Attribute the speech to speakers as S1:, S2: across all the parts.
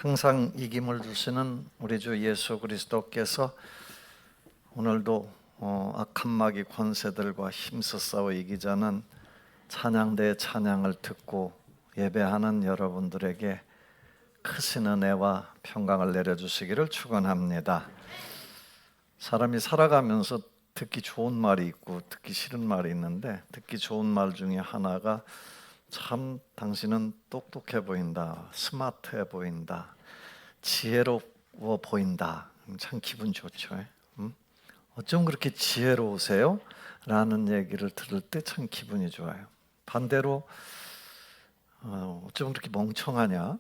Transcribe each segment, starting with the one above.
S1: 항상 이김을 주시는 우리 주 예수 그리스도께서 오늘도 악한 마귀 권세들과 힘써 싸워 이기자는 찬양대의 찬양을 듣고 예배하는 여러분들에게 크신 은혜와 평강을 내려주시기를 축원합니다. 사람이 살아가면서 듣기 좋은 말이 있고 듣기 싫은 말이 있는데, 듣기 좋은 말 중에 하나가 참 당신은 똑똑해 보인다, 스마트해 보인다, 지혜로워 보인다. 참 기분 좋죠. 어쩜 그렇게 지혜로우세요? 라는 얘기를 들을 때 참 기분이 좋아요. 반대로 어쩜 그렇게 멍청하냐?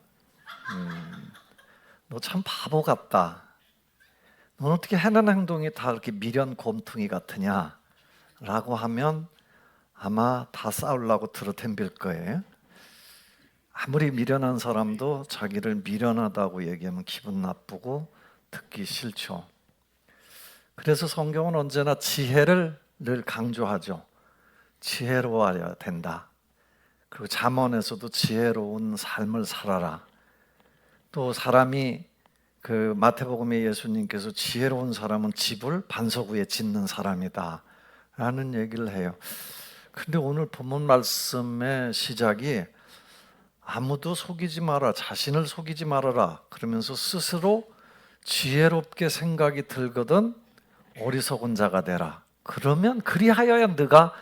S1: 너 참 바보 같다. 넌 어떻게 하는 행동이 다 이렇게 미련 곰퉁이 같으냐? 라고 하면 아마 다 싸우려고 들어댐빌 거예요. 아무리 미련한 사람도 자기를 미련하다고 얘기하면 기분 나쁘고 듣기 싫죠. 그래서 성경은 언제나 지혜를 늘 강조하죠. 지혜로워야 된다. 그리고 잠언에서도 지혜로운 삶을 살아라. 또 사람이 마태복음에 예수님께서 지혜로운 사람은 집을 반석 위에 짓는 사람이다 라는 얘기를 해요. 근데 오늘 본문 말씀의 시작이 아무도 속이지 마라, 자신을 속이지 말아라 그러면서 스스로 지혜롭게 생각이 들거든 어리석은 자가 되라. 그러면 그리하여야 네가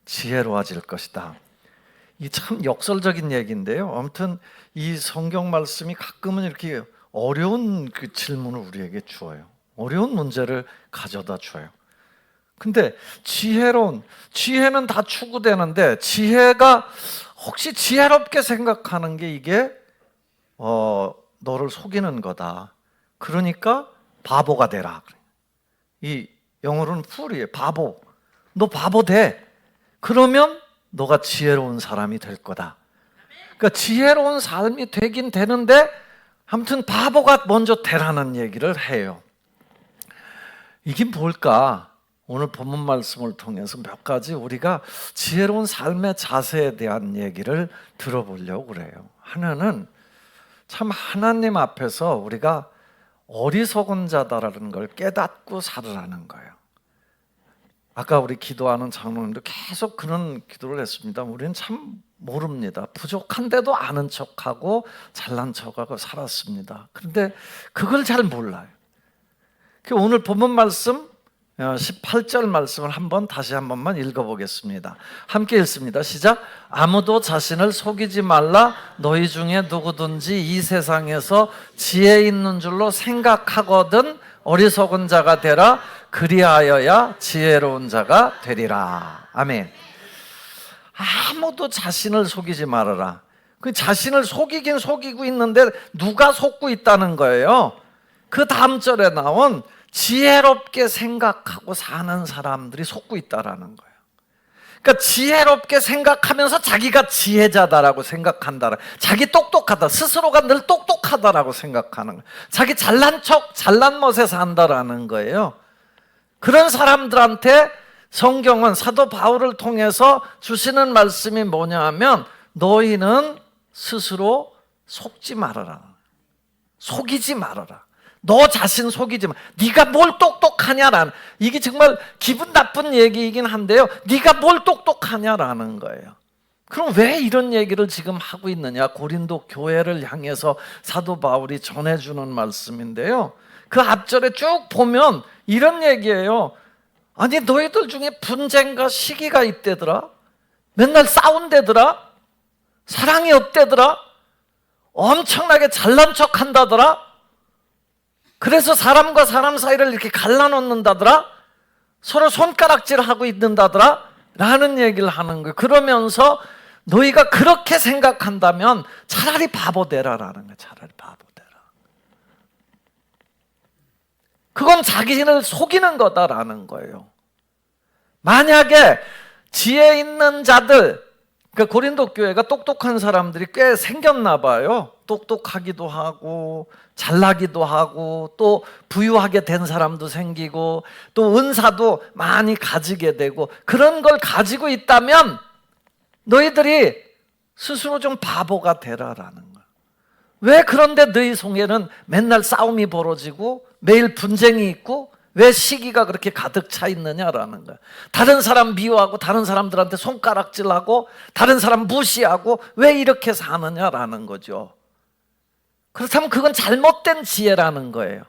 S1: 지혜로워질 것이다. 이 참 역설적인 얘기인데요. 아무튼 이 성경 말씀이 가끔은 이렇게 어려운 그 질문을 우리에게 주어요. 어려운 문제를 가져다 줘요. 근데 지혜는 다 추구되는데, 지혜가 혹시 지혜롭게 생각하는 게 이게 너를 속이는 거다. 그러니까 바보가 되라. 이 영어로는 fool이에요. 바보. 너 바보 돼. 그러면 너가 지혜로운 사람이 될 거다. 그러니까 지혜로운 삶이 되긴 되는데 아무튼 바보가 먼저 되라는 얘기를 해요. 이게 뭘까? 오늘 본문 말씀을 통해서 몇 가지 우리가 지혜로운 삶의 자세에 대한 얘기를 들어보려고 그래요. 하나는 참 하나님 앞에서 우리가 어리석은 자다라는 걸 깨닫고 살으라는 거예요. 아까 우리 기도하는 장로님도 계속 그런 기도를 했습니다. 우리는 참 모릅니다. 부족한데도 아는 척하고 잘난 척하고 살았습니다. 그런데 그걸 잘 몰라요. 오늘 본문 말씀 18절 말씀을 다시 한 번만 읽어보겠습니다. 함께 읽습니다. 시작. 아무도 자신을 속이지 말라. 너희 중에 누구든지 이 세상에서 지혜 있는 줄로 생각하거든 어리석은 자가 되라. 그리하여야 지혜로운 자가 되리라. 아멘. 아무도 자신을 속이지 말아라. 그 자신을 속이긴 속이고 있는데 누가 속고 있다는 거예요? 그 다음 절에 나온 지혜롭게 생각하고 사는 사람들이 속고 있다라는 거예요. 그러니까 지혜롭게 생각하면서 자기가 지혜자다라고 생각한다. 자기 똑똑하다. 스스로가 늘 똑똑하다라고 생각하는 거예요. 자기 잘난 척, 잘난 멋에 산다라는 거예요. 그런 사람들한테 성경은 사도 바울을 통해서 주시는 말씀이 뭐냐 하면 너희는 스스로 속지 말아라. 속이지 말아라. 너 자신 속이지 마. 네가 뭘 똑똑하냐라는, 이게 정말 기분 나쁜 얘기이긴 한데요. 네가 뭘 똑똑하냐라는 거예요. 그럼 왜 이런 얘기를 지금 하고 있느냐? 고린도 교회를 향해서 사도 바울이 전해주는 말씀인데요. 그 앞절에 쭉 보면 이런 얘기예요. 아니 너희들 중에 분쟁과 시기가 있대더라. 맨날 싸운대더라. 사랑이 없대더라. 엄청나게 잘난 척 한다더라. 그래서 사람과 사람 사이를 이렇게 갈라놓는다더라. 서로 손가락질하고 있는다더라. 라는 얘기를 하는 거예요. 그러면서 너희가 그렇게 생각한다면 차라리 바보 되라라는 거예요. 차라리 바보 되라. 그건 자기를 속이는 거다라는 거예요. 만약에 지혜 있는 자들, 그러니까 고린도 교회가 똑똑한 사람들이 꽤 생겼나 봐요. 똑똑하기도 하고 잘나기도 하고 또 부유하게 된 사람도 생기고 또 은사도 많이 가지게 되고, 그런 걸 가지고 있다면 너희들이 스스로 좀 바보가 되라라는 거예요. 왜 그런데 너희 속에는 맨날 싸움이 벌어지고 매일 분쟁이 있고 왜 시기가 그렇게 가득 차 있느냐라는 거야. 다른 사람 미워하고 다른 사람들한테 손가락질하고 다른 사람 무시하고 왜 이렇게 사느냐라는 거죠. 그렇다면 그건 잘못된 지혜라는 거예요.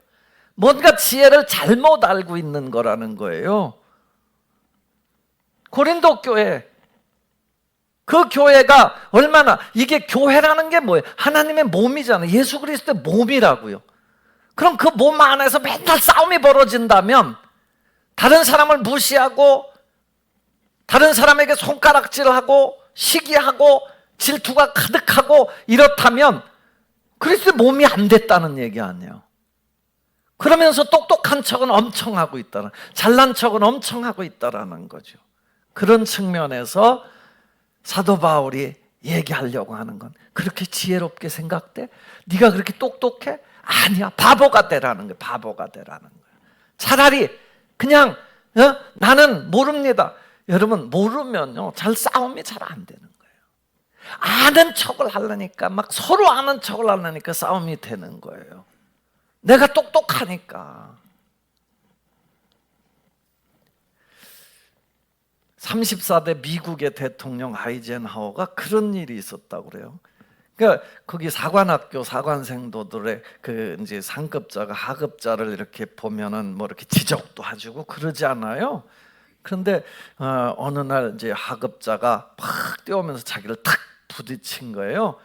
S1: 뭔가 지혜를 잘못 알고 있는 거라는 거예요. 고린도 교회, 그 교회가 얼마나, 이게 교회라는 게 뭐예요? 하나님의 몸이잖아요. 예수 그리스도의 몸이라고요. 그럼 그 몸 안에서 맨날 싸움이 벌어진다면, 다른 사람을 무시하고 다른 사람에게 손가락질하고 시기하고 질투가 가득하고 이렇다면 그리스도의 몸이 안 됐다는 얘기 아니에요. 그러면서 똑똑한 척은 엄청 하고 있다는, 잘난 척은 엄청 하고 있다는 거죠. 그런 측면에서 사도 바울이 얘기하려고 하는 건, 그렇게 지혜롭게 생각돼? 네가 그렇게 똑똑해? 아니야, 바보가 되라는 거예요. 바보가 되라는 거예요. 차라리 그냥 나는 모릅니다. 여러분, 모르면요 잘 싸움이 잘 안 되는 거예요. 아는 척을 하려니까, 막 서로 아는 척을 하려니까 싸움이 되는 거예요. 내가 똑똑하니까. 34대 미국의 대통령 아이젠하워가 그런 일이 있었다고 그래요. 그러니까 거기 사관학교 사관생도들의 그 이제 상급자가 하급자를 이렇게 보면은 뭐 이렇게 지적도 해주고 그러지 않아요? 그런데 어느 날 이제 하급자가 팍 뛰어오면서 자기를 탁 부딪힌 거예요.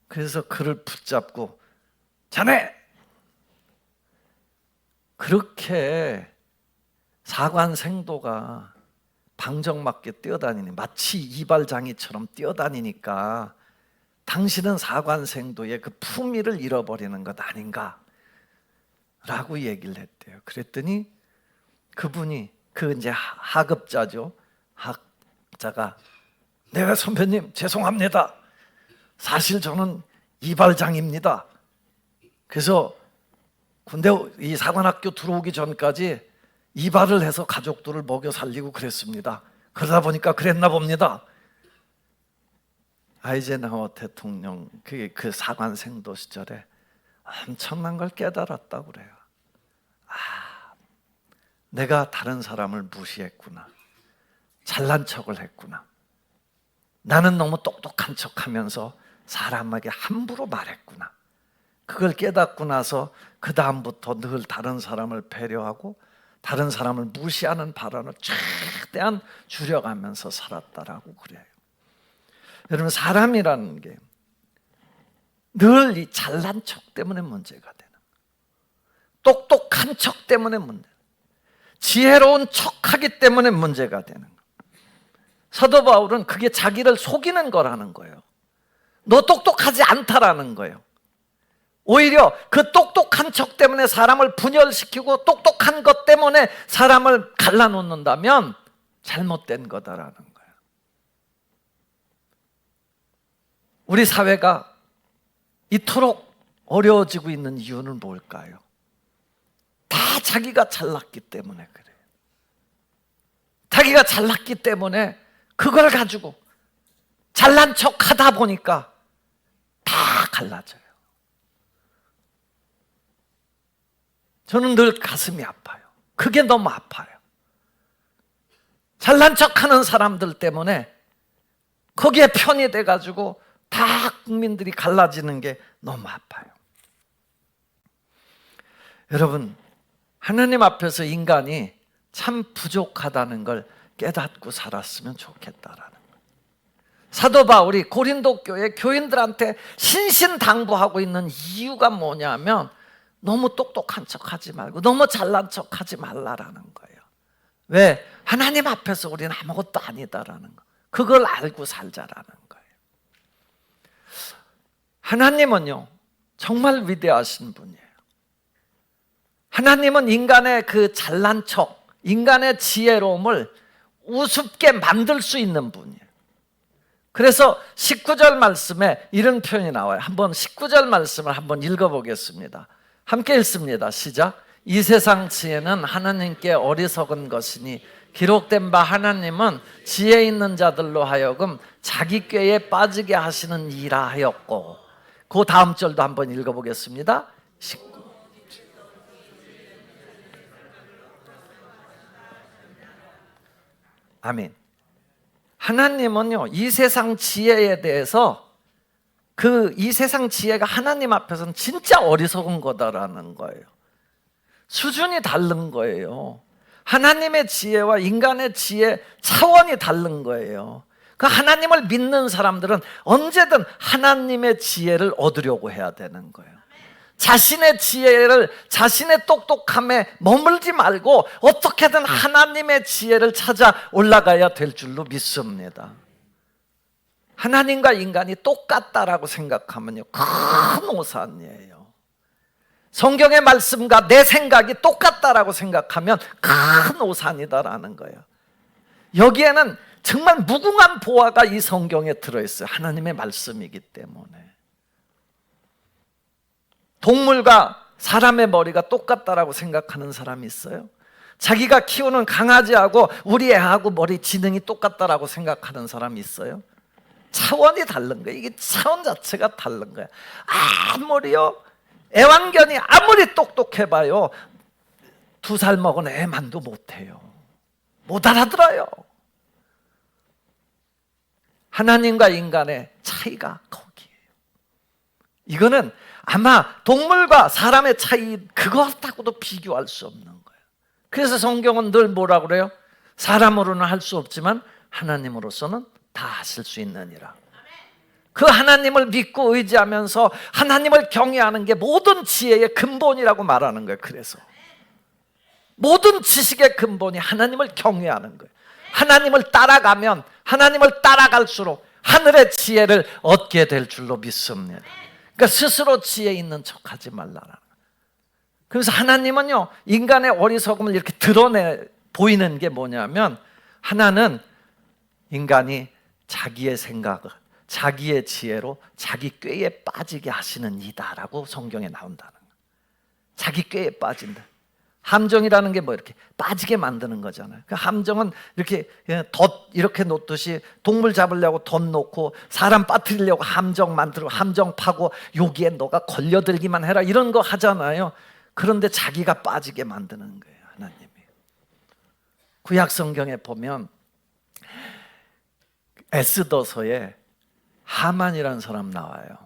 S1: 그래서 그를 붙잡고, 자네! 그렇게 사관생도가 방정맞게 뛰어다니니, 마치 이발장이처럼 뛰어다니니까 당신은 사관생도의 그 품위를 잃어버리는 것 아닌가? 라고 얘기를 했대요. 그랬더니 그분이, 그 이제 하급자죠. 하급자가, 네 선배님 죄송합니다. 사실 저는 이발장입니다. 그래서 군대 이 사관학교 들어오기 전까지 이발을 해서 가족들을 먹여 살리고 그랬습니다. 그러다 보니까 그랬나 봅니다. 아이젠하워 대통령 그 사관생도 시절에 엄청난 걸 깨달았다고 그래요. 내가 다른 사람을 무시했구나. 잘난 척을 했구나. 나는 너무 똑똑한 척하면서 사람에게 함부로 말했구나. 그걸 깨닫고 나서 그 다음부터 늘 다른 사람을 배려하고 다른 사람을 무시하는 발언을 최대한 줄여가면서 살았다라고 그래요. 여러분, 사람이라는 게 늘 이 잘난 척 때문에 문제가 되는 거예요. 똑똑한 척 때문에 문제, 지혜로운 척하기 때문에 문제가 되는 거예요. 사도 바울은 그게 자기를 속이는 거라는 거예요. 너 똑똑하지 않다라는 거예요. 오히려 그 똑똑한 척 때문에 사람을 분열시키고 똑똑한 것 때문에 사람을 갈라놓는다면 잘못된 거다라는 거예요. 우리 사회가 이토록 어려워지고 있는 이유는 뭘까요? 다 자기가 잘났기 때문에 그래요. 자기가 잘났기 때문에 그걸 가지고 잘난 척 하다 보니까 다 갈라져요. 저는 늘 가슴이 아파요. 그게 너무 아파요. 잘난 척하는 사람들 때문에 거기에 편이 돼가지고 다 국민들이 갈라지는 게 너무 아파요. 여러분, 하나님 앞에서 인간이 참 부족하다는 걸 깨닫고 살았으면 좋겠다라는 거예요. 사도 바울이 고린도 교회 교인들한테 신신당부하고 있는 이유가 뭐냐면, 너무 똑똑한 척하지 말고 너무 잘난 척하지 말라라는 거예요. 왜? 하나님 앞에서 우리는 아무것도 아니다라는 거, 그걸 알고 살자라는 거예요. 하나님은요 정말 위대하신 분이에요. 하나님은 인간의 그 잘난 척, 인간의 지혜로움을 우습게 만들 수 있는 분이에요. 그래서 19절 말씀에 이런 표현이 나와요. 한번 19절 말씀을 한번 읽어보겠습니다. 함께 읽습니다. 시작. 이 세상 지혜는 하나님께 어리석은 것이니 기록된 바 하나님은 지혜 있는 자들로 하여금 자기 꾀에 빠지게 하시는 이라 하였고, 그 다음 절도 한번 읽어보겠습니다. 19. 아멘. 하나님은요, 이 세상 지혜에 대해서 이 세상 지혜가 하나님 앞에서는 진짜 어리석은 거다라는 거예요. 수준이 다른 거예요. 하나님의 지혜와 인간의 지혜 차원이 다른 거예요. 그 하나님을 믿는 사람들은 언제든 하나님의 지혜를 얻으려고 해야 되는 거예요. 자신의 지혜를, 자신의 똑똑함에 머물지 말고 어떻게든 하나님의 지혜를 찾아 올라가야 될 줄로 믿습니다. 하나님과 인간이 똑같다라고 생각하면요, 큰 오산이에요. 성경의 말씀과 내 생각이 똑같다라고 생각하면 큰 오산이다라는 거예요. 여기에는 정말 무궁한 보화가 이 성경에 들어있어요. 하나님의 말씀이기 때문에. 동물과 사람의 머리가 똑같다라고 생각하는 사람이 있어요? 자기가 키우는 강아지하고 우리 애하고 머리 지능이 똑같다라고 생각하는 사람이 있어요? 차원이 다른 거예요. 이게 차원 자체가 다른 거예요. 아무리요, 애완견이 아무리 똑똑해봐요, 2살 먹은 애만도 못해요. 못 알아들어요. 하나님과 인간의 차이가 거기에요. 이거는 아마 동물과 사람의 차이, 그것하고도 비교할 수 없는 거예요. 그래서 성경은 늘 뭐라고 그래요? 사람으로는 할 수 없지만 하나님으로서는 다 하실 수 있느니라. 그 하나님을 믿고 의지하면서 하나님을 경외하는 게 모든 지혜의 근본이라고 말하는 거예요. 그래서 모든 지식의 근본이 하나님을 경외하는 거예요. 하나님을 따라가면, 하나님을 따라갈수록 하늘의 지혜를 얻게 될 줄로 믿습니다. 그러니까 스스로 지혜 있는 척하지 말라는 거예요. 그래서 하나님은요, 인간의 어리석음을 이렇게 드러내 보이는 게 뭐냐면, 하나는 인간이 자기의 생각을, 자기의 지혜로 자기 꾀에 빠지게 하시는 이다라고 성경에 나온다는 거예요. 자기 꾀에 빠진다. 함정이라는 게 뭐 이렇게 빠지게 만드는 거잖아요. 그 함정은 이렇게 덫 이렇게 놓듯이 동물 잡으려고 덫 놓고 사람 빠뜨리려고 함정 만들고 함정 파고 여기에 너가 걸려들기만 해라 이런 거 하잖아요. 그런데 자기가 빠지게 만드는 거예요, 하나님이. 구약 성경에 보면 에스더서에 하만이라는 사람 나와요.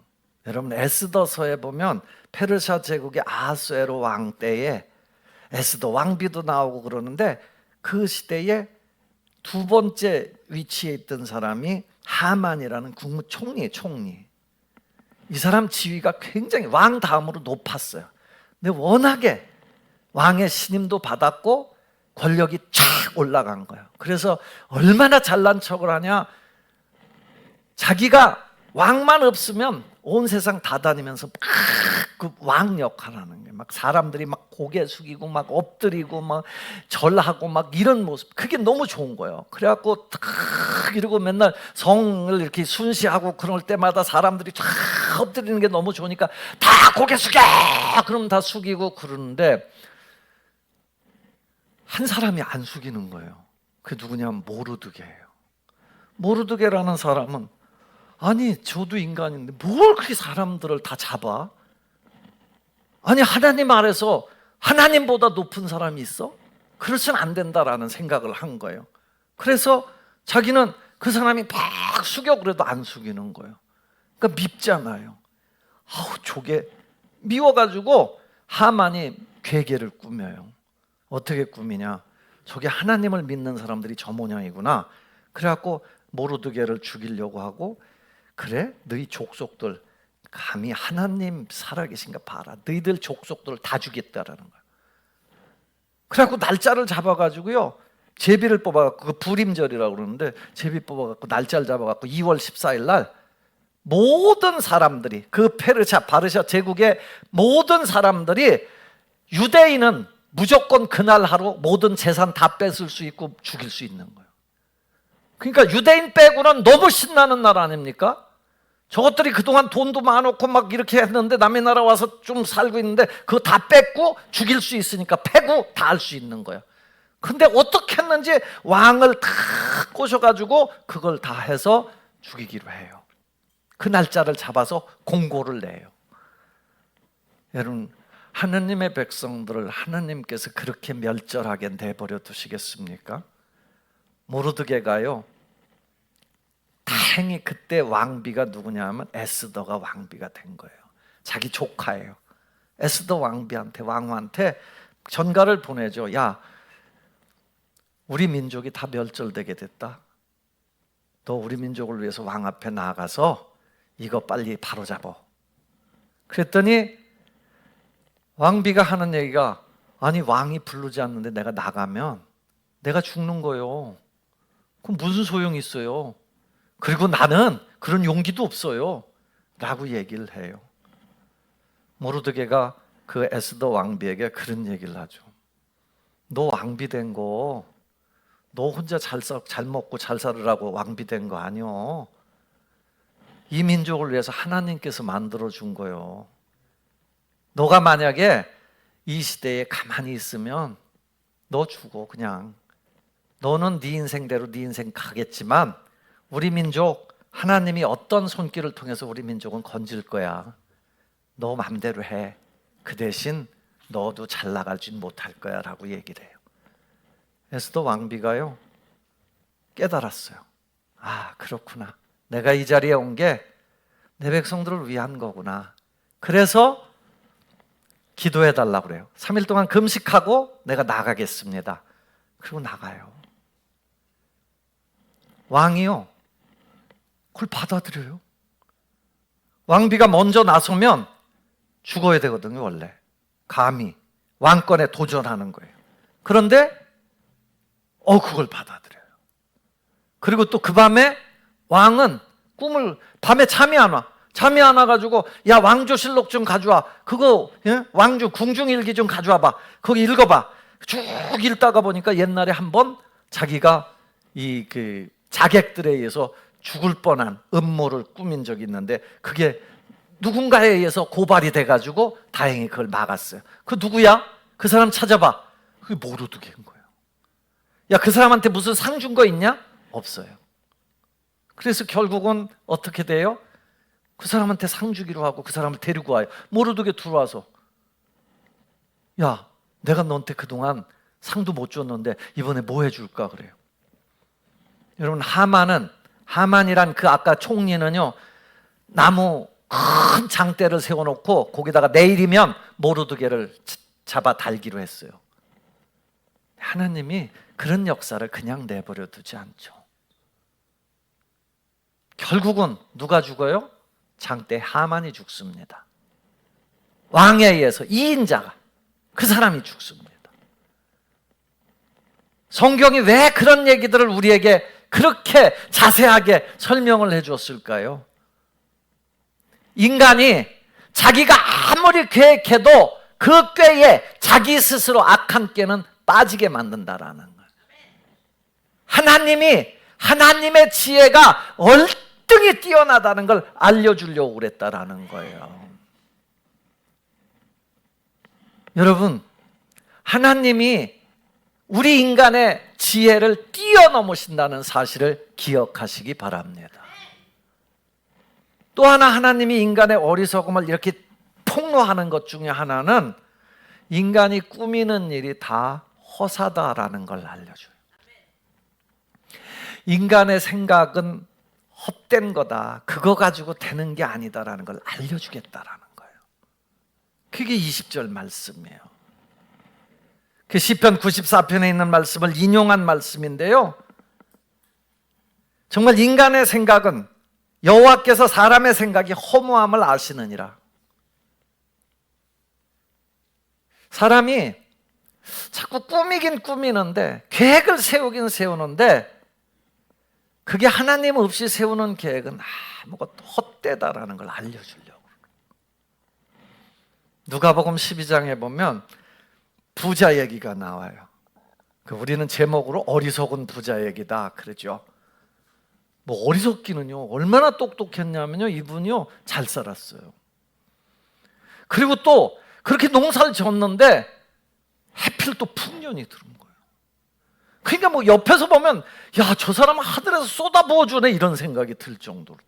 S1: 여러분, 에스더서에 보면 페르시아 제국의 아하수에로 왕 때에 에스더 왕비도 나오고 그러는데, 그 시대에 두 번째 위치에 있던 사람이 하만이라는 국무총리, 총리. 이 사람 지위가 굉장히 왕 다음으로 높았어요. 근데 워낙에 왕의 신임도 받았고 권력이 쫙 올라간 거예요. 그래서 얼마나 잘난 척을 하냐, 자기가 왕만 없으면 온 세상 다 다니면서 그 왕 역할하는 게, 막 사람들이 막 고개 숙이고 막 엎드리고 막 절하고 막 이런 모습, 그게 너무 좋은 거예요. 그래갖고 탁 이러고 맨날 성을 이렇게 순시하고 그럴 때마다 사람들이 쫙 엎드리는 게 너무 좋으니까 다 고개 숙여! 그러면 다 숙이고 그러는데, 한 사람이 안 숙이는 거예요. 그게 누구냐면 모르드게예요. 모르드게라는 사람은, 아니 저도 인간인데 뭘 그렇게 사람들을 다 잡아? 아니 하나님 아래서 하나님보다 높은 사람이 있어? 그래서는 안 된다라는 생각을 한 거예요. 그래서 자기는 그 사람이 막 숙여 그래도 안 숙이는 거예요. 그러니까 밉잖아요. 저게 미워가지고 하만이 괴계를 꾸며요. 어떻게 꾸미냐, 저게 하나님을 믿는 사람들이 저 모양이구나. 그래갖고 모르드게를 죽이려고 하고, 그래? 너희 족속들 감히 하나님 살아계신가 봐라. 너희들 족속들을 다 죽였다라는 거야. 그래갖고 날짜를 잡아가지고요, 제비를 뽑아갖고, 그 불임절이라고 그러는데 제비 뽑아갖고 날짜를 잡아갖고 2월 14일 날 모든 사람들이, 그 페르시아 바르시아 제국의 모든 사람들이, 유대인은 무조건 그날 하루 모든 재산 다 뺏을 수 있고 죽일 수 있는 거예요. 그러니까 유대인 빼고는 너무 신나는 나라 아닙니까? 저것들이 그동안 돈도 많았고 막 이렇게 했는데 남의 나라 와서 좀 살고 있는데 그거 다 뺏고 죽일 수 있으니까 패고 다 할 수 있는 거예요. 근데 어떻게 했는지 왕을 다 꼬셔가지고 그걸 다 해서 죽이기로 해요. 그 날짜를 잡아서 공고를 내요. 여러분, 하느님의 백성들을 하느님께서 그렇게 멸절하게 내버려 두시겠습니까? 모르드게가요, 다행히 그때 왕비가 누구냐 하면 에스더가 왕비가 된 거예요. 자기 조카예요. 에스더 왕비한테, 왕후한테 전가를 보내죠. 야, 우리 민족이 다 멸절되게 됐다. 너 우리 민족을 위해서 왕 앞에 나가서 이거 빨리 바로잡아. 그랬더니 왕비가 하는 얘기가, 아니 왕이 부르지 않는데 내가 나가면 내가 죽는 거예요. 그럼 무슨 소용이 있어요? 그리고 나는 그런 용기도 없어요 라고 얘기를 해요. 모르드게가 그 에스더 왕비에게 그런 얘기를 하죠. 너 왕비 된 거, 너 혼자 잘 먹고 잘 살으라고 왕비 된 거 아니요. 이 민족을 위해서 하나님께서 만들어준 거요. 너가 만약에 이 시대에 가만히 있으면 너 죽어. 그냥 너는 네 인생대로 네 인생 가겠지만 우리 민족, 하나님이 어떤 손길을 통해서 우리 민족은 건질 거야. 너 맘대로 해. 그 대신 너도 잘 나가진 못할 거야 라고 얘기를 해요. 에스더 왕비가요, 깨달았어요. 아, 그렇구나. 내가 이 자리에 온 게 내 백성들을 위한 거구나. 그래서 기도해 달라고 그래요. 3일 동안 금식하고 내가 나가겠습니다. 그리고 나가요. 왕이요, 그걸 받아들여요. 왕비가 먼저 나서면 죽어야 되거든요. 원래 감히 왕권에 도전하는 거예요. 그런데 그걸 받아들여요. 그리고 또 그 밤에 왕은 꿈을, 밤에 잠이 안 와. 잠이 안 와가지고, 야, 왕조실록 좀 가져와. 그거, 예? 왕조 궁중일기 좀 가져와 봐. 거기 읽어봐. 쭉 읽다가 보니까 옛날에 한번 자기가 그 자객들에 의해서 죽을 뻔한 음모를 꾸민 적이 있는데, 그게 누군가에 의해서 고발이 돼가지고 다행히 그걸 막았어요. 그 누구야? 그 사람 찾아봐. 그게 모르드게인 거예요. 야, 그 사람한테 무슨 상 준 거 있냐? 없어요. 그래서 결국은 어떻게 돼요? 그 사람한테 상 주기로 하고 그 사람을 데리고 와요. 모르드게 들어와서, 야, 내가 너한테 그동안 상도 못 줬는데 이번에 뭐 해줄까 그래요. 여러분, 하만이란 그 아까 총리는요, 나무 큰 장대를 세워놓고 거기다가 내일이면 모르드게를 잡아 달기로 했어요. 하나님이 그런 역사를 그냥 내버려 두지 않죠. 결국은 누가 죽어요? 장대 하만이 죽습니다. 왕에 의해서, 이인자가, 그 사람이 죽습니다. 성경이 왜 그런 얘기들을 우리에게 그렇게 자세하게 설명을 해줬을까요? 인간이 자기가 아무리 계획해도 그 꾀에 자기 스스로 악한 꾀는 빠지게 만든다라는 거예요. 하나님이, 하나님의 지혜가 얼등히 뛰어나다는 걸 알려주려고 그랬다라는 거예요. 여러분, 하나님이 우리 인간의 지혜를 뛰어넘으신다는 사실을 기억하시기 바랍니다. 또 하나, 하나님이 인간의 어리석음을 이렇게 폭로하는 것 중에 하나는 인간이 꾸미는 일이 다 허사다라는 걸 알려줘요. 인간의 생각은 헛된 거다. 그거 가지고 되는 게 아니다라는 걸 알려주겠다라는 거예요. 그게 20절 말씀이에요. 그 시편 94편에 있는 말씀을 인용한 말씀인데요, 정말 인간의 생각은 여호와께서 사람의 생각이 허무함을 아시느니라. 사람이 자꾸 꾸미긴 꾸미는데, 계획을 세우긴 세우는데, 그게 하나님 없이 세우는 계획은 아무것도 헛되다라는 걸 알려주려고. 누가복음 12장에 보면 부자 얘기가 나와요. 우리는 제목으로 어리석은 부자 얘기다 그러죠. 뭐 어리석기는요, 얼마나 똑똑했냐면요, 이분이요 잘 살았어요. 그리고 또 그렇게 농사를 졌는데 하필 또 풍년이 들은 거예요. 그러니까 뭐 옆에서 보면, 야, 저 사람은 하늘에서 쏟아부어주네 이런 생각이 들 정도로.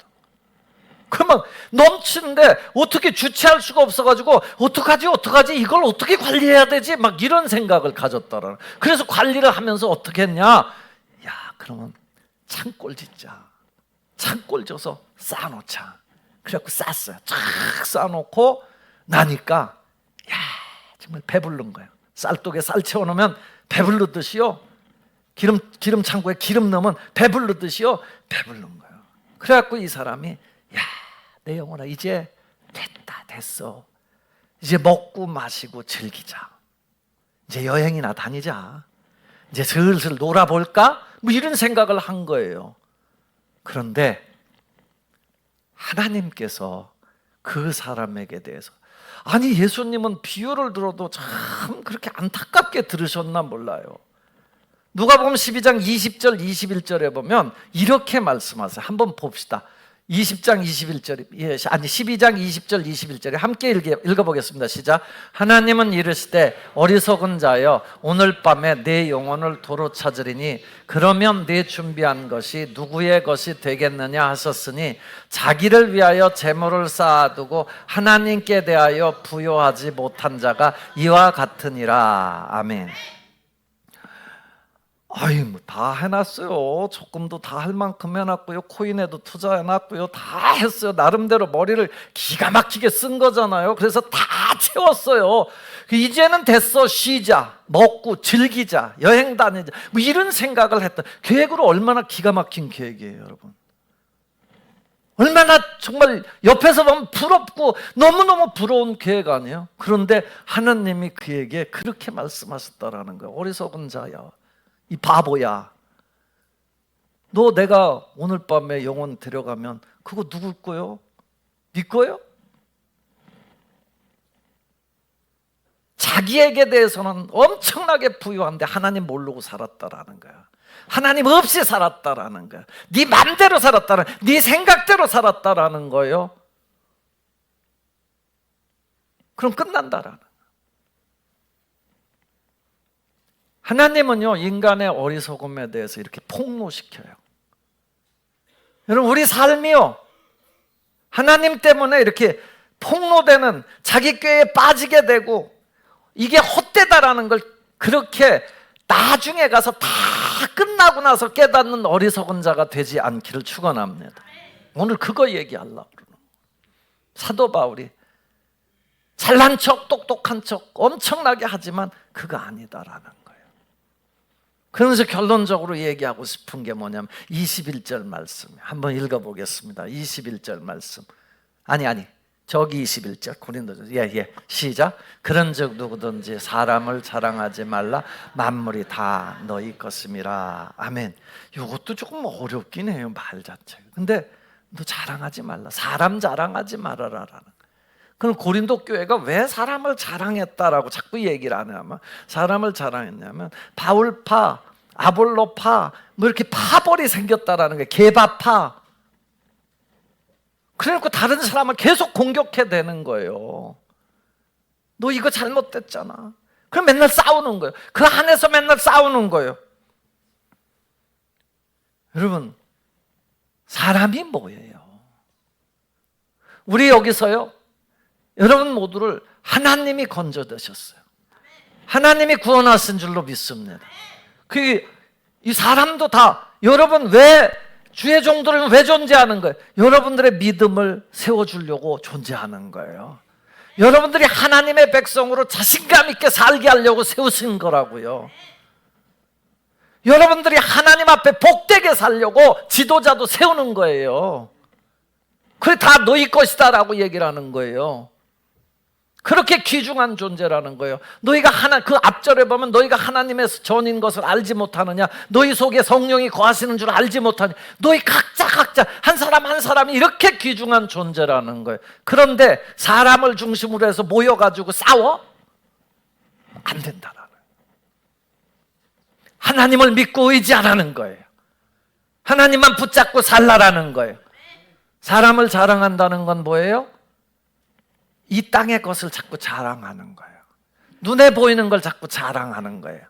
S1: 그러면 넘치는데 어떻게 주체할 수가 없어가지고 어떡하지 이걸 어떻게 관리해야 되지? 막 이런 생각을 가졌더라는. 그래서 관리를 하면서 어떻게 했냐? 야, 그러면 창골 짓자. 창골 져서 쌓아놓자. 그래갖고 쌌어요. 쫙 쌓아놓고 나니까 야, 정말 배부른 거예요. 쌀독에 쌀 채워놓으면 배부르듯이요. 기름 창고에 기름 넣으면 배부르듯이요. 배부른 거예요. 그래갖고 이 사람이 야, 내 영혼아, 이제 됐어. 이제 먹고 마시고 즐기자. 이제 여행이나 다니자. 이제 슬슬 놀아볼까? 뭐 이런 생각을 한 거예요. 그런데 하나님께서 그 사람에게 대해서, 아니 예수님은 비유를 들어도 참 그렇게 안타깝게 들으셨나 몰라요. 누가복음 12장 20절 21절에 보면 이렇게 말씀하세요. 한번 봅시다. 20장 21절, 아니 12장 20절 21절에 함께 읽어보겠습니다. 시작. 하나님은 이르시되 어리석은 자여, 오늘 밤에 내 영혼을 도로 찾으리니 그러면 네 준비한 것이 누구의 것이 되겠느냐 하셨으니 자기를 위하여 재물을 쌓아두고 하나님께 대하여 부요하지 못한 자가 이와 같으니라. 아멘. 아이, 뭐 다 해놨어요. 적금도 다 할 만큼 해놨고요. 코인에도 투자해놨고요. 다 했어요. 나름대로 머리를 기가 막히게 쓴 거잖아요. 그래서 다 채웠어요. 이제는 됐어. 쉬자, 먹고 즐기자, 여행 다니자, 뭐 이런 생각을 했던, 계획으로 얼마나 기가 막힌 계획이에요, 여러분. 얼마나 정말 옆에서 보면 부럽고 너무너무 부러운 계획 아니에요? 그런데 하나님이 그에게 그렇게 말씀하셨다라는 거예요. 어리석은 자야, 이 바보야, 너 내가 오늘 밤에 영혼 데려가면 그거 누굴 거요? 네 거요? 자기에게 대해서는 엄청나게 부유한데 하나님 모르고 살았다라는 거야. 하나님 없이 살았다라는 거야. 네 맘대로 살았다라는, 네 생각대로 살았다라는 거예요. 그럼 끝난다라는. 하나님은요, 인간의 어리석음에 대해서 이렇게 폭로시켜요. 여러분, 우리 삶이요, 하나님 때문에 이렇게 폭로되는, 자기 꾀에 빠지게 되고 이게 헛되다라는 걸 그렇게 나중에 가서 다 끝나고 나서 깨닫는 어리석은 자가 되지 않기를 축원합니다. 오늘 그거 얘기하려고 그러는 거예요. 사도 바울이 잘난 척, 똑똑한 척 엄청나게 하지만 그거 아니다라는 거예요. 그러면서 결론적으로 얘기하고 싶은 게 뭐냐면 21절 말씀 한번 읽어보겠습니다. 21절 말씀, 아니 저기 21절 고린도전, 시작. 그런즉 누구든지 사람을 자랑하지 말라, 만물이 다 너희 것임이라. 아멘. 이것도 조금 어렵긴 해요, 말 자체가. 근데 너 자랑하지 말라, 사람 자랑하지 말아라라는 거예요. 그럼 고린도 교회가 왜 사람을 자랑했다라고 자꾸 얘기를 하냐면, 사람을 자랑했냐면 바울파, 아볼로파, 뭐 이렇게 파벌이 생겼다라는 거예요. 개바파. 그래놓고 다른 사람을 계속 공격해 대는 거예요. 너 이거 잘못됐잖아. 그럼 맨날 싸우는 거예요. 그 안에서 맨날 싸우는 거예요. 여러분, 사람이 뭐예요? 우리 여기서요, 여러분 모두를 하나님이 건져드셨어요. 하나님이 구원하신 줄로 믿습니다. 이 사람도 다, 여러분 왜 주의 종들은 왜 존재하는 거예요? 여러분들의 믿음을 세워주려고 존재하는 거예요. 여러분들이 하나님의 백성으로 자신감 있게 살게 하려고 세우신 거라고요. 여러분들이 하나님 앞에 복되게 살려고 지도자도 세우는 거예요. 그게 다 너희 것이다라고 얘기를 하는 거예요. 그렇게 귀중한 존재라는 거예요. 너희가 그 앞절에 보면 너희가 하나님의 전인 것을 알지 못하느냐, 너희 속에 성령이 거하시는 줄 알지 못하느냐. 너희 각자 한 사람 한 사람이 이렇게 귀중한 존재라는 거예요. 그런데 사람을 중심으로 해서 모여가지고 싸워? 안 된다라는 거예요. 하나님을 믿고 의지하라는 거예요. 하나님만 붙잡고 살라라는 거예요. 사람을 자랑한다는 건 뭐예요? 이 땅의 것을 자꾸 자랑하는 거예요. 눈에 보이는 걸 자꾸 자랑하는 거예요.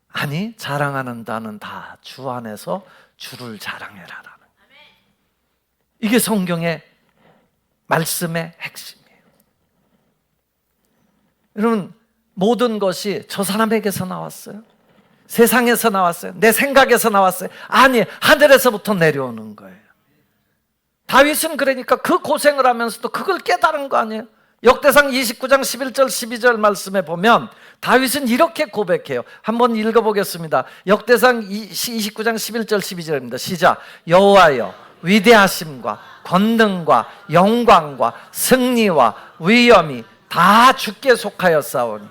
S1: 아니, 자랑하는 자는 다 주 안에서 주를 자랑해라라는 거예요. 이게 성경의 말씀의 핵심이에요. 여러분, 모든 것이 저 사람에게서 나왔어요? 세상에서 나왔어요? 내 생각에서 나왔어요? 아니, 하늘에서부터 내려오는 거예요. 다윗은 그러니까 그 고생을 하면서도 그걸 깨달은 거 아니에요? 역대상 29장 11절 12절 말씀에 보면 다윗은 이렇게 고백해요. 한번 읽어보겠습니다. 역대상 29장 11절 12절입니다. 시작. 여호와여, 위대하심과 권능과 영광과 승리와 위엄이 다 주께 속하였사오니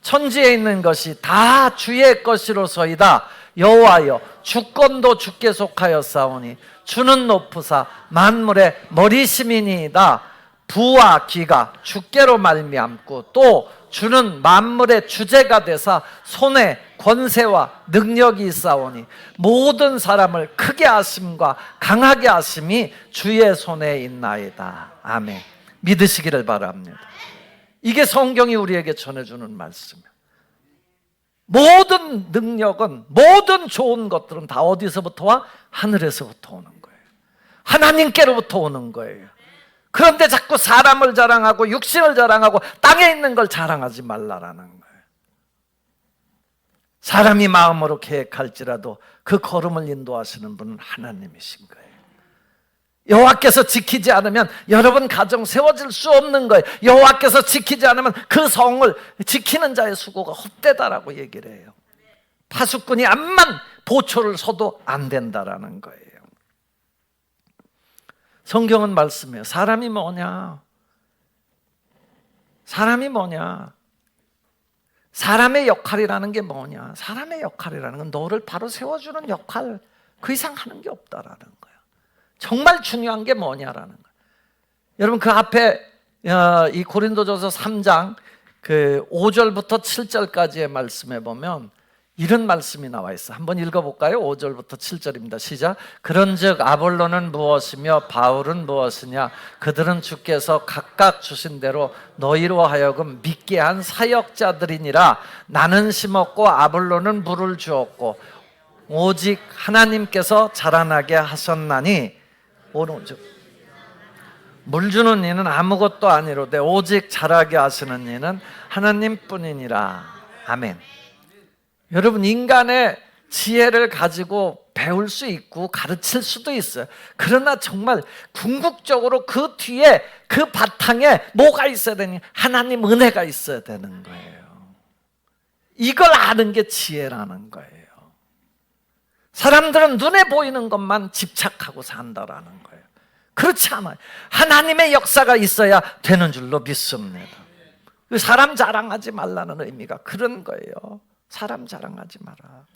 S1: 천지에 있는 것이 다 주의 것이로소이다. 여호와여, 주권도 주께 속하였사오니 주는 높으사 만물의 머리심이니이다. 부와 귀가 주께로 말미암고 또 주는 만물의 주제가 되사 손에 권세와 능력이 있사오니 모든 사람을 크게 하심과 강하게 하심이 주의 손에 있나이다. 아멘. 믿으시기를 바랍니다. 이게 성경이 우리에게 전해주는 말씀이에요. 모든 능력은, 모든 좋은 것들은 다 어디서부터 와? 하늘에서부터 오는 거예요. 하나님께로부터 오는 거예요. 그런데 자꾸 사람을 자랑하고 육신을 자랑하고 땅에 있는 걸 자랑하지 말라라는 거예요. 사람이 마음으로 계획할지라도 그 걸음을 인도하시는 분은 하나님이신 거예요. 여호와께서 지키지 않으면 여러분 가정 세워질 수 없는 거예요. 여호와께서 지키지 않으면 그 성을 지키는 자의 수고가 헛되다라고 얘기를 해요. 파수꾼이 암만 보초를 서도 안 된다라는 거예요. 성경은 말씀해요. 사람이 뭐냐? 사람이 뭐냐? 사람의 역할이라는 게 뭐냐? 사람의 역할이라는 건 너를 바로 세워주는 역할, 그 이상 하는 게 없다라는 거예요. 정말 중요한 게 뭐냐라는 거예요. 여러분, 그 앞에 이 고린도전서 3장 그 5절부터 7절까지의 말씀에 보면 이런 말씀이 나와 있어. 한번 읽어볼까요? 5절부터 7절입니다. 시작. 그런즉 아볼로는 무엇이며 바울은 무엇이냐? 그들은 주께서 각각 주신 대로 너희로 하여금 믿게 한 사역자들이니라. 나는 심었고 아볼로는 물을 주었고 오직 하나님께서 자라나게 하셨나니. 오른쪽. 물 주는 이는 아무것도 아니로되 오직 자라게 하시는 이는 하나님뿐이니라. 아멘. 여러분, 인간의 지혜를 가지고 배울 수 있고 가르칠 수도 있어요. 그러나 정말 궁극적으로 그 뒤에, 그 바탕에 뭐가 있어야 되니? 하나님 은혜가 있어야 되는 거예요. 이걸 아는 게 지혜라는 거예요. 사람들은 눈에 보이는 것만 집착하고 산다라는 거예요. 그렇지 않아요. 하나님의 역사가 있어야 되는 줄로 믿습니다. 사람 자랑하지 말라는 의미가 그런 거예요. 사람 자랑하지 마라.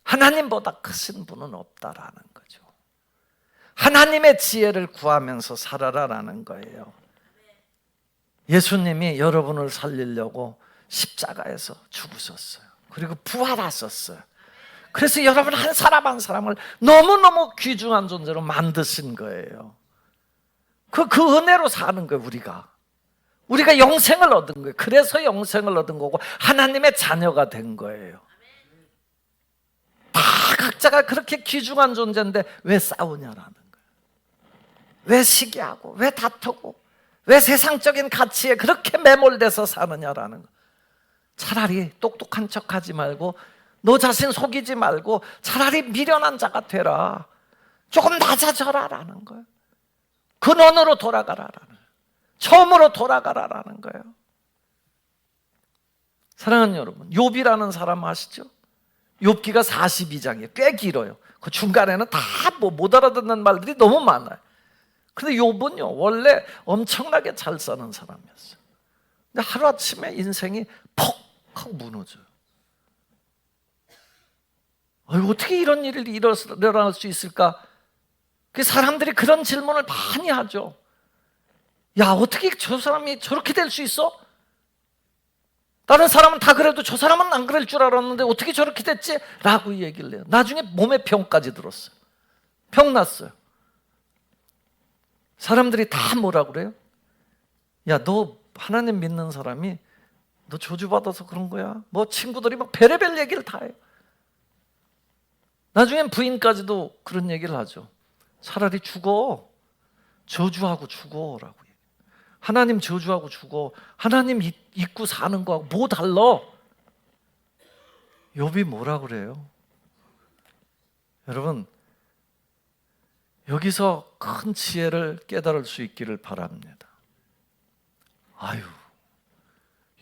S1: 하나님보다 크신 분은 없다라는 거죠. 하나님의 지혜를 구하면서 살아라라는 거예요. 예수님이 여러분을 살리려고 십자가에서 죽으셨어요. 그리고 부활하셨어요. 그래서 여러분 한 사람 한 사람을 너무너무 귀중한 존재로 만드신 거예요. 그 은혜로 사는 거예요. 우리가 영생을 얻은 거예요. 그래서 영생을 얻은 거고 하나님의 자녀가 된 거예요. 다 각자가 그렇게 귀중한 존재인데 왜 싸우냐라는 거예요. 왜 시기하고 왜 다투고 왜 세상적인 가치에 그렇게 매몰돼서 사느냐라는 거예요. 차라리 똑똑한 척하지 말고 너 자신 속이지 말고 차라리 미련한 자가 되라. 조금 낮아져라라는 거예요. 근원으로 돌아가라라는 거예요. 처음으로 돌아가라라는 거예요. 사랑하는 여러분, 욥이라는 사람 아시죠? 욥기가 42장이에요. 꽤 길어요. 그 중간에는 다 못 알아듣는 말들이 너무 많아요. 근데 욥은요, 원래 엄청나게 잘 사는 사람이었어요. 근데 하루아침에 인생이 퍽 하고 무너져요. 어떻게 이런 일이 일어날 수 있을까? 사람들이 그런 질문을 많이 하죠. 야, 어떻게 저 사람이 저렇게 될 수 있어? 다른 사람은 다 그래도 저 사람은 안 그럴 줄 알았는데 어떻게 저렇게 됐지? 라고 얘기를 해요. 나중에 몸에 병까지 들었어요. 병 났어요. 사람들이 다 뭐라고 그래요? 야, 너 하나님 믿는 사람이 너 저주받아서 그런 거야? 뭐 친구들이 막 별의별 얘기를 다 해요. 나중엔 부인까지도 그런 얘기를 하죠. 차라리 죽어. 저주하고 죽어라고. 하나님 저주하고 죽어. 하나님 잊고 사는 거하고 뭐 달라? 욥이 뭐라 그래요? 여러분, 여기서 큰 지혜를 깨달을 수 있기를 바랍니다. 아유,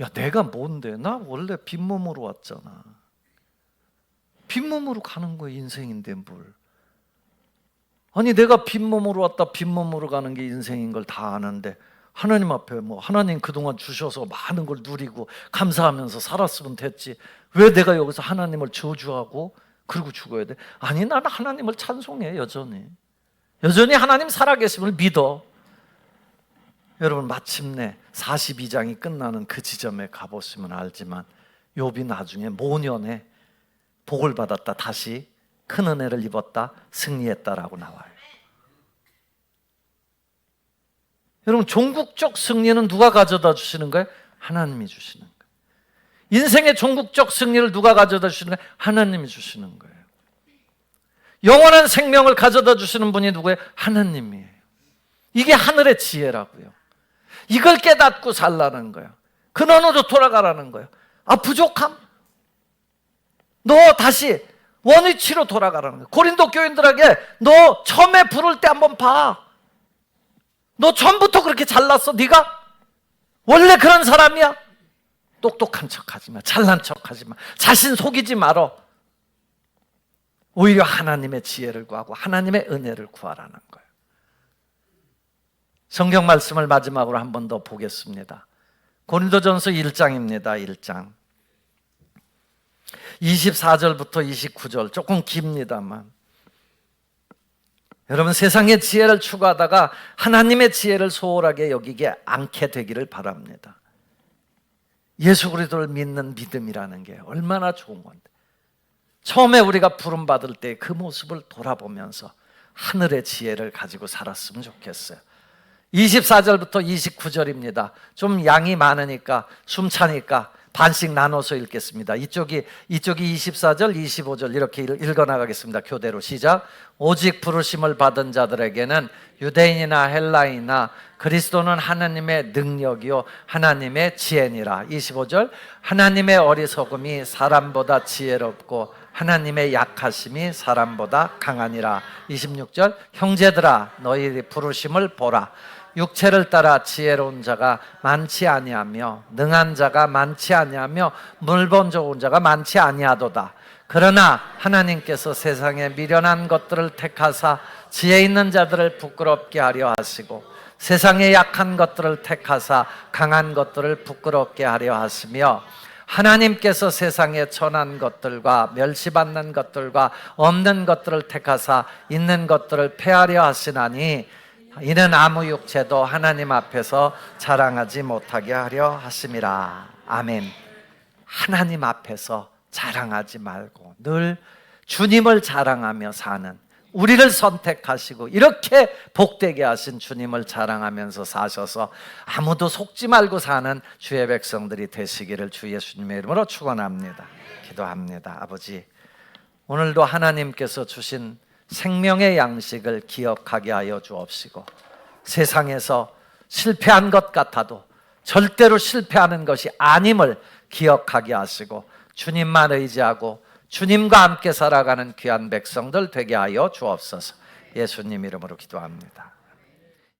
S1: 야, 내가 뭔데? 나 원래 빈몸으로 왔잖아. 빈몸으로 가는 거 인생인데 뭘. 아니, 내가 빈몸으로 왔다 빈몸으로 가는 게 인생인 걸 다 아는데 하나님 앞에 뭐 하나님 그동안 주셔서 많은 걸 누리고 감사하면서 살았으면 됐지. 왜 내가 여기서 하나님을 저주하고 그러고 죽어야 돼? 아니, 나는 하나님을 찬송해. 여전히 하나님 살아계심을 믿어. 여러분, 마침내 42장이 끝나는 그 지점에 가보시면 알지만 욥이 나중에 모년에 복을 받았다, 다시 큰 은혜를 입었다, 승리했다라고 나와요. 여러분, 종국적 승리는 누가 가져다 주시는 거예요? 하나님이 주시는 거예요. 인생의 종국적 승리를 누가 가져다 주시는 거예요? 하나님이 주시는 거예요. 영원한 생명을 가져다 주시는 분이 누구예요? 하나님이에요. 이게 하늘의 지혜라고요. 이걸 깨닫고 살라는 거예요. 근원으로 돌아가라는 거예요. 아, 부족함? 너 다시 원위치로 돌아가라는 거예요. 고린도 교인들에게 너 처음에 부를 때 한번 봐. 너 처음부터 그렇게 잘났어? 네가? 원래 그런 사람이야? 똑똑한 척하지 마. 잘난 척하지 마. 자신 속이지 말어. 오히려 하나님의 지혜를 구하고 하나님의 은혜를 구하라는 거예요. 성경 말씀을 마지막으로 한 번 더 보겠습니다. 고린도전서 1장입니다. 1장 24절부터 29절, 조금 깁니다만 여러분, 세상의 지혜를 추구하다가 하나님의 지혜를 소홀하게 여기게 않게 되기를 바랍니다. 예수 그리스도를 믿는 믿음이라는 게 얼마나 좋은 건데, 처음에 우리가 부름받을 때 그 모습을 돌아보면서 하늘의 지혜를 가지고 살았으면 좋겠어요. 24절부터 29절입니다. 좀 양이 많으니까 숨차니까 반씩 나눠서 읽겠습니다. 이쪽이 24절, 25절 이렇게 읽어나가겠습니다. 교대로 시작. 오직 부르심을 받은 자들에게는 유대인이나 헬라인이나 그리스도는 하나님의 능력이요 하나님의 지혜니라. 25절. 하나님의 어리석음이 사람보다 지혜롭고 하나님의 약하심이 사람보다 강하니라. 26절. 형제들아, 너희 부르심을 보라. 육체를 따라 지혜로운 자가 많지 아니하며 능한 자가 많지 아니하며 물본 좋은 자가 많지 아니하도다. 그러나 하나님께서 세상에 미련한 것들을 택하사 지혜 있는 자들을 부끄럽게 하려 하시고 세상에 약한 것들을 택하사 강한 것들을 부끄럽게 하려 하시며 하나님께서 세상에 천한 것들과 멸시받는 것들과 없는 것들을 택하사 있는 것들을 폐하려 하시나니 이는 아무 육체도 하나님 앞에서 자랑하지 못하게 하려 하심이라. 아멘. 하나님 앞에서 자랑하지 말고 늘 주님을 자랑하며 사는, 우리를 선택하시고 이렇게 복되게 하신 주님을 자랑하면서 사셔서 아무도 속지 말고 사는 주의 백성들이 되시기를 주 예수님의 이름으로 축원합니다. 기도합니다. 아버지, 오늘도 하나님께서 주신 생명의 양식을 기억하게 하여 주옵시고 세상에서 실패한 것 같아도 절대로 실패하는 것이 아님을 기억하게 하시고 주님만 의지하고 주님과 함께 살아가는 귀한 백성들 되게 하여 주옵소서. 예수님 이름으로 기도합니다.